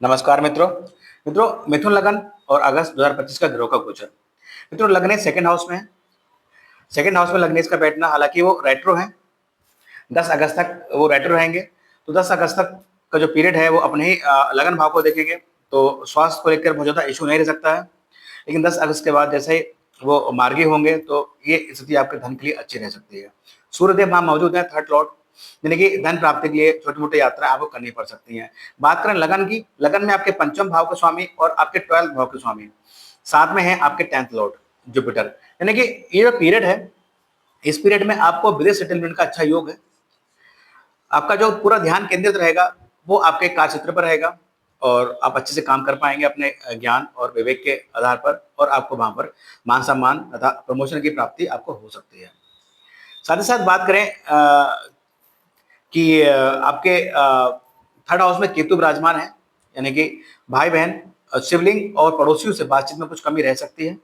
नमस्कार मित्रों। मिथुन लगन और अगस्त 2025 का ग्रहों का गोचर। मित्रों, लगने सेकंड हाउस में है। सेकंड हाउस में लगने इसका बैठना, हालांकि वो रेट्रो है, 10 अगस्त तक वो रेट्रो रहेंगे। तो 10 अगस्त तक का जो पीरियड है वो अपने ही लगन भाव को देखेंगे, तो स्वास्थ्य को लेकर बहुत ज्यादा इशू नहीं रह सकता है। लेकिन 10 अगस्त के बाद जैसे ही वो मार्गी होंगे तो ये स्थिति आपके धन के लिए अच्छी रह सकती है। सूर्यदेव वहां मौजूद है, थर्ड लॉर्ड, यानी कि धन प्राप्ति के लिए छोटी मोटी यात्रा आपको करनी पड़ सकती है। बात करें लगन की, लगन में आपके पंचम भाव के स्वामी और आपके 12th भाव के स्वामी, साथ में है आपके 10th लॉर्ड जुपिटर। यानी कि ये जो पीरियड है, इस पीरियड में आपको विदेश सेटलमेंट का अच्छा योग है। आपका जो पूरा ध्यान केंद्रित रहेगा वो आपके कार्य क्षेत्र पर रहेगा और आप अच्छे से काम कर पाएंगे अपने ज्ञान और विवेक के आधार पर, और आपको वहां पर मान सम्मान तथा प्रमोशन की प्राप्ति आपको हो सकती है। साथ ही साथ बात करें कि आपके थर्ड हाउस में केतु विराजमान है, यानी कि भाई बहन, शिवलिंग और पड़ोसियों से बातचीत में कुछ कमी रह सकती है।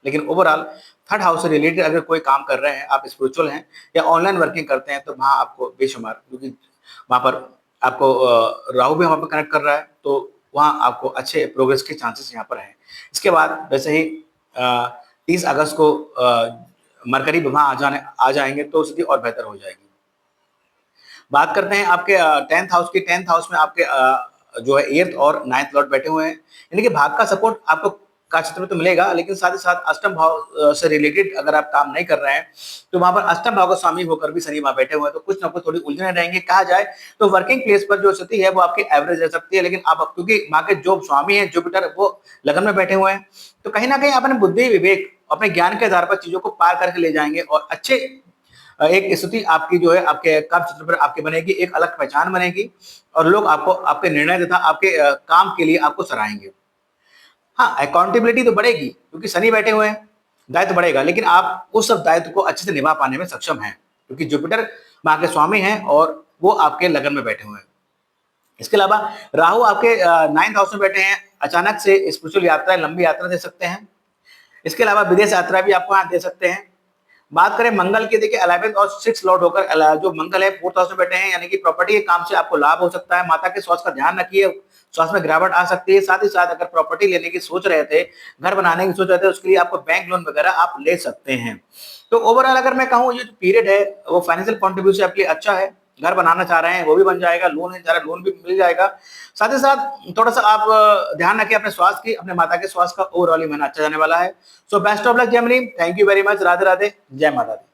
लेकिन ओवरऑल थर्ड हाउस से रिलेटेड अगर कोई काम कर रहे हैं, आप स्पिरिचुअल हैं या ऑनलाइन वर्किंग करते हैं, तो वहाँ आपको बेशुमार, क्योंकि वहाँ पर आपको राहु भी वहाँ पर कनेक्ट कर रहा है, तो वहाँ आपको अच्छे प्रोग्रेस के चांसेस यहाँ पर हैं। इसके बाद वैसे ही 30 अगस्त को मरकरी वहाँ आ जाएंगे तो स्थिति और बेहतर हो जाएगी। बात करते हैं आपके 10th हाउस की। 10th हाउस में आपके जो है 8th और 9th लॉर्ड बैठे हुए हैं, यानी कि भाग का सपोर्ट आपको कार्य क्षेत्र में तो मिलेगा, लेकिन साथ ही साथ अष्टम भाव से रिलेटेड अगर आप काम नहीं कर रहे हैं तो वहां पर अष्टम भाव का स्वामी होकर भी शनि वहां बैठे हुए हैं, तो कुछ ना कुछ थोड़ी उलझने रहेंगे। कहा जाए तो वर्किंग प्लेस पर जो स्थिति है वो आपकी एवरेज रह सकती है, लेकिन आप क्योंकि वहां के जो स्वामी है जुपिटर वो लगन में बैठे हुए हैं, तो कहीं ना कहीं अपने बुद्धि विवेक अपने ज्ञान के आधार पर चीजों को पार करके ले जाएंगे और अच्छे एक स्थिति आपकी जो है आपके काम क्षेत्र पर आपकी बनेगी, एक अलग पहचान बनेगी और लोग आपको आपके निर्णय तथा आपके काम के लिए आपको सराहेंगे। हाँ, अकाउंटेबिलिटी तो बढ़ेगी क्योंकि शनि बैठे हुए हैं, दायित्व बढ़ेगा, लेकिन आप उस सब दायित्व को अच्छे से निभा पाने में सक्षम हैं क्योंकि जुपिटर वहां के स्वामी हैं और वो आपके लगन में बैठे हुए हैं। इसके अलावा राहु आपके 9th हाउस में बैठे हैं, अचानक से स्पिरिचुअल यात्रा, लंबी यात्रा दे सकते हैं। इसके अलावा विदेश यात्रा भी आपको यहाँ दे सकते हैं। बात करें मंगल की, देखिए 11th और 6th लॉर्ड होकर जो मंगल है 4th हाउस में बैठे हैं, यानी कि प्रॉपर्टी के काम से आपको लाभ हो सकता है। माता के स्वास्थ्य का ध्यान रखिए, स्वास्थ्य में गिरावट आ सकती है। साथ ही साथ अगर प्रॉपर्टी लेने की सोच रहे थे, घर बनाने की सोच रहे थे, उसके लिए आपको बैंक लोन वगैरह आप ले सकते हैं। तो ओवरऑल अगर मैं कहूँ, ये जो पीरियड है वो फाइनेंशियल पॉइंट ऑफ व्यू से आपके लिए अच्छा है। घर बनाना चाह रहे हैं वो भी बन जाएगा, लोन लेना चाह रहे हैं लोन भी मिल जाएगा। साथ ही साथ थोड़ा सा आप ध्यान रखें अपने स्वास्थ्य की, अपने माता के स्वास्थ्य का। ओवरऑल ही महीना अच्छा जाने वाला है। So best of luck Gemini, thank you very much, Radhe Radhe, जय माता दी।